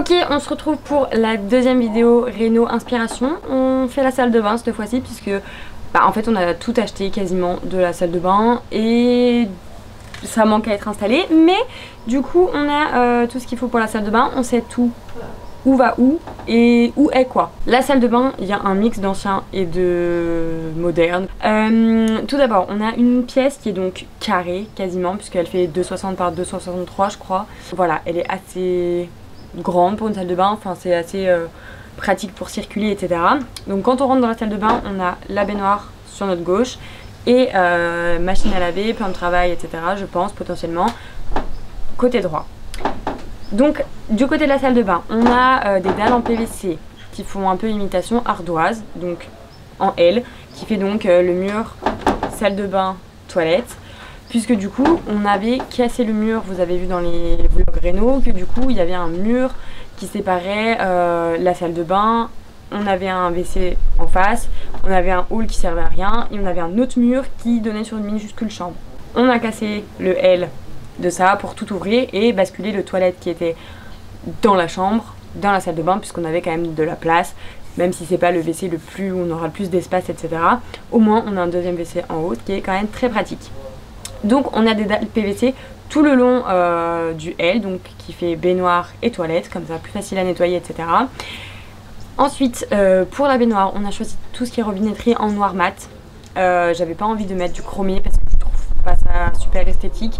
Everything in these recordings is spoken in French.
Ok, on se retrouve pour la deuxième vidéo réno inspiration. On fait la salle de bain cette fois-ci puisque en fait on a tout acheté quasiment de la salle de bain et ça manque à être installé, mais du coup on a tout ce qu'il faut pour la salle de bain, on sait tout, où va où et où est quoi. La salle de bain, il y a un mix d'ancien et de moderne. Tout d'abord, on a une pièce qui est donc carrée quasiment puisqu'elle fait 2,60 par 2,63 je crois. Voilà, elle est assez grande pour une salle de bain, enfin c'est assez pratique pour circuler, etc. Donc quand on rentre dans la salle de bain, on a la baignoire sur notre gauche et machine à laver, plan de travail, etc. je pense potentiellement côté droit. Donc du côté de la salle de bain, on a des dalles en PVC qui font un peu imitation ardoise, donc en L, qui fait donc le mur salle de bain toilette. Puisque du coup on avait cassé le mur, vous avez vu dans les vlogs réno que du coup il y avait un mur qui séparait la salle de bain, on avait un WC en face, on avait un hall qui servait à rien et on avait un autre mur qui donnait sur une minuscule chambre. On a cassé le L de ça pour tout ouvrir et basculer le toilette qui était dans la chambre, dans la salle de bain, puisqu'on avait quand même de la place, même si c'est pas le WC le plus où on aura le plus d'espace, etc. Au moins on a un deuxième WC en haut qui est quand même très pratique. Donc on a des dalles PVC tout le long du L, donc qui fait baignoire et toilette, comme ça plus facile à nettoyer, etc. Ensuite pour la baignoire, on a choisi tout ce qui est robinetterie en noir mat. J'avais pas envie de mettre du chromé parce que je trouve pas ça super esthétique.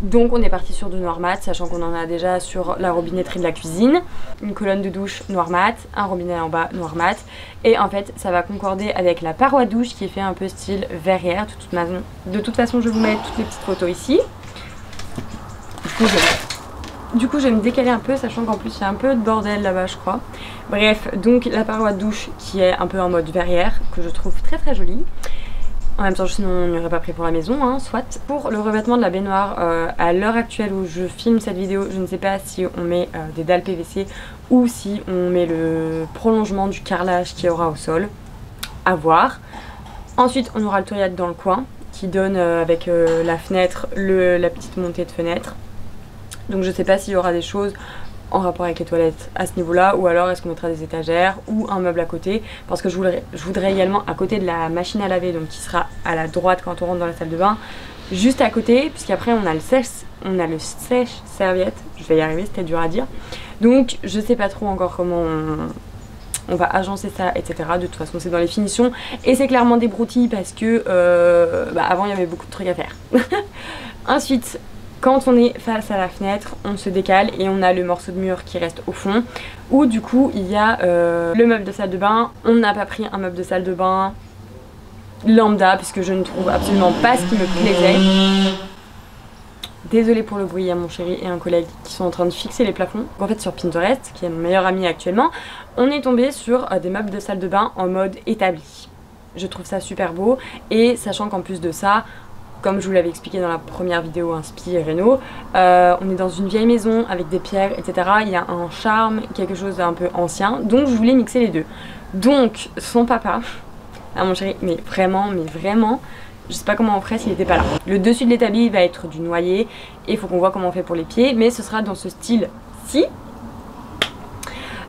Donc on est parti sur du noir mat, sachant qu'on en a déjà sur la robinetterie de la cuisine. Une colonne de douche noir mat, un robinet en bas noir mat. Et en fait ça va concorder avec la paroi de douche qui est fait un peu style verrière. De toute façon je vous mets toutes les petites photos ici. Du coup je vais me décaler un peu, sachant qu'en plus il y a un peu de bordel là-bas je crois. Bref, donc la paroi de douche qui est un peu en mode verrière, que je trouve très très jolie. En même temps, sinon on n'y aurait pas pris pour la maison, hein, soit. Pour le revêtement de la baignoire, à l'heure actuelle où je filme cette vidéo, je ne sais pas si on met des dalles PVC ou si on met le prolongement du carrelage qu'il y aura au sol. À voir. Ensuite, on aura le toilette dans le coin qui donne avec la fenêtre, la petite montée de fenêtre. Donc je ne sais pas s'il y aura des choses en rapport avec les toilettes à ce niveau là, ou alors est-ce qu'on mettra des étagères ou un meuble à côté, parce que je voudrais également à côté de la machine à laver, donc qui sera à la droite quand on rentre dans la salle de bain, juste à côté, puisqu'après on a le sèche-serviette, je vais y arriver, c'était dur à dire, donc je sais pas trop encore comment on va agencer ça, etc. De toute façon c'est dans les finitions et c'est clairement des broutilles parce que avant il y avait beaucoup de trucs à faire. Ensuite, quand on est face à la fenêtre, on se décale et on a le morceau de mur qui reste au fond, où du coup il y a le meuble de salle de bain. On n'a pas pris un meuble de salle de bain lambda puisque je ne trouve absolument pas ce qui me plaisait. Désolée pour le bruit, il y a mon chéri et un collègue qui sont en train de fixer les plafonds. En fait sur Pinterest, qui est mon meilleur ami actuellement, on est tombé sur des meubles de salle de bain en mode établi. Je trouve ça super beau et sachant qu'en plus de ça, comme je vous l'avais expliqué dans la première vidéo Inspi et Réno, on est dans une vieille maison avec des pierres, etc. Il y a un charme, quelque chose d'un peu ancien, donc je voulais mixer les deux. Donc son papa, mon chéri, mais vraiment, je sais pas comment on ferait s'il était pas là. Le dessus de l'établi va être du noyer et il faut qu'on voit comment on fait pour les pieds, mais ce sera dans ce style-ci.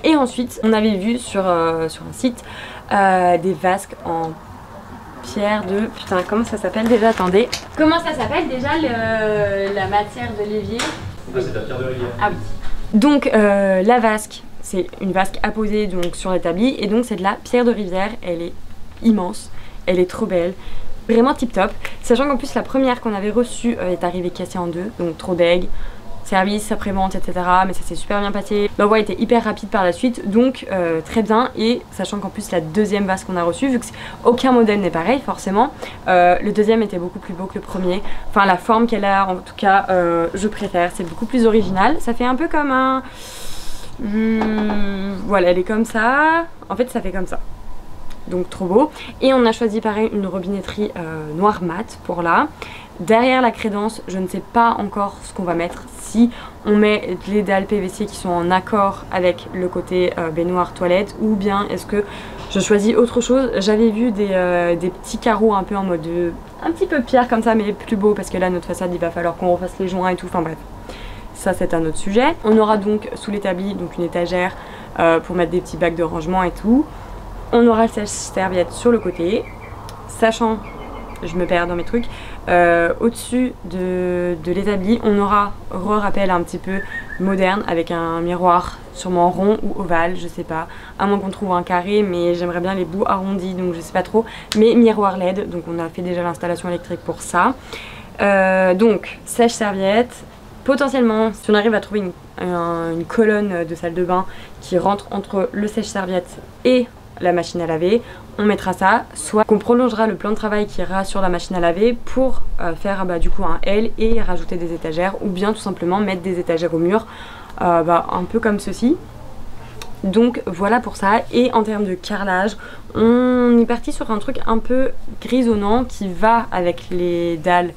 Et ensuite, on avait vu sur un site des vasques en pierre de... Putain, comment ça s'appelle déjà? Attendez. Comment ça s'appelle déjà la matière de l'évier? Ah, c'est de la pierre de rivière. Ah oui. Donc la vasque, c'est une vasque apposée donc sur l'établi et donc c'est de la pierre de rivière. Elle est immense, elle est trop belle. Vraiment tip top. Sachant qu'en plus la première qu'on avait reçue est arrivée cassée en deux, donc trop deg. Service, après-vente, etc. Mais ça s'est super bien passé. L'envoi était hyper rapide par la suite, donc très bien. Et sachant qu'en plus la deuxième vase qu'on a reçue, vu que aucun modèle n'est pareil forcément, le deuxième était beaucoup plus beau que le premier. Enfin la forme qu'elle a en tout cas, je préfère. C'est beaucoup plus original. Ça fait un peu comme un... voilà, elle est comme ça. En fait ça fait comme ça. Donc trop beau. Et on a choisi pareil une robinetterie noir mat pour là. Derrière la crédence, je ne sais pas encore ce qu'on va mettre, si on met les dalles PVC qui sont en accord avec le côté baignoire toilette, ou bien est-ce que je choisis autre chose. J'avais vu des petits carreaux un peu en mode un petit peu pierre comme ça, mais plus beau parce que là notre façade il va falloir qu'on refasse les joints et tout, enfin bref. ça c'est un autre sujet. On aura donc sous l'établi donc une étagère pour mettre des petits bacs de rangement et tout. On aura le sèche-serviette sur le côté, sachant, je me perds dans mes trucs, au-dessus de l'établi on aura rappel un petit peu moderne avec un miroir sûrement rond ou ovale, je sais pas, à moins qu'on trouve un carré, mais j'aimerais bien les bouts arrondis donc je sais pas trop, mais miroir LED, donc on a fait déjà l'installation électrique pour ça. Donc sèche-serviette, potentiellement si on arrive à trouver une colonne de salle de bain qui rentre entre le sèche-serviette et la machine à laver, on mettra ça, soit qu'on prolongera le plan de travail qui ira sur la machine à laver pour faire du coup un L et rajouter des étagères, ou bien tout simplement mettre des étagères au mur, un peu comme ceci. Donc voilà pour ça. Et en termes de carrelage, on est parti sur un truc un peu grisonnant qui va avec les dalles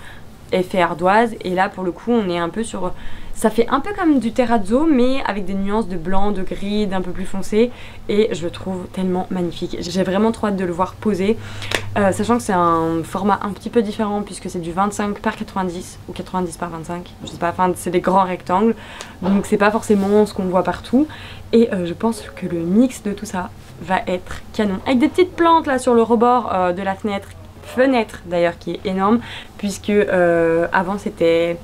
effet ardoise, et là pour le coup on est un peu sur, ça fait un peu comme du terrazzo mais avec des nuances de blanc, de gris, d'un peu plus foncé, et je le trouve tellement magnifique. J'ai vraiment trop hâte de le voir poser, sachant que c'est un format un petit peu différent puisque c'est du 25 par 90 ou 90 par 25, je sais pas, enfin c'est des grands rectangles, donc c'est pas forcément ce qu'on voit partout, et je pense que le mix de tout ça va être canon, avec des petites plantes là sur le rebord de la fenêtre d'ailleurs qui est énorme, puisque avant c'était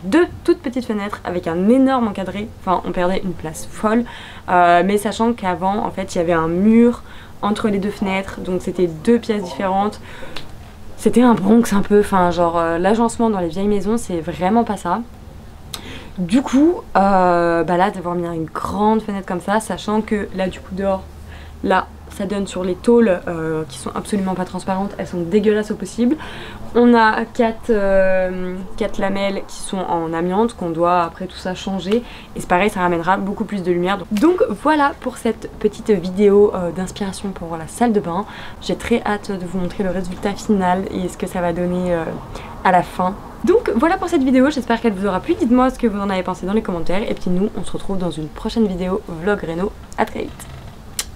deux toutes petites fenêtres avec un énorme encadré, enfin on perdait une place folle, mais sachant qu'avant en fait il y avait un mur entre les deux fenêtres, donc c'était deux pièces différentes, c'était un Bronx un peu, enfin genre l'agencement dans les vieilles maisons c'est vraiment pas ça. Du coup là d'avoir mis une grande fenêtre comme ça, sachant que là du coup dehors, là ça donne sur les tôles qui sont absolument pas transparentes, elles sont dégueulasses au possible. On a 4 lamelles qui sont en amiante qu'on doit après tout ça changer, et c'est pareil, ça ramènera beaucoup plus de lumière. Donc voilà pour cette petite vidéo d'inspiration pour la salle de bain. J'ai très hâte de vous montrer le résultat final et ce que ça va donner à la fin. Donc voilà pour cette vidéo, j'espère qu'elle vous aura plu. Dites-moi ce que vous en avez pensé dans les commentaires, et puis nous on se retrouve dans une prochaine vidéo vlog réno. À très vite,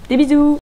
des bisous.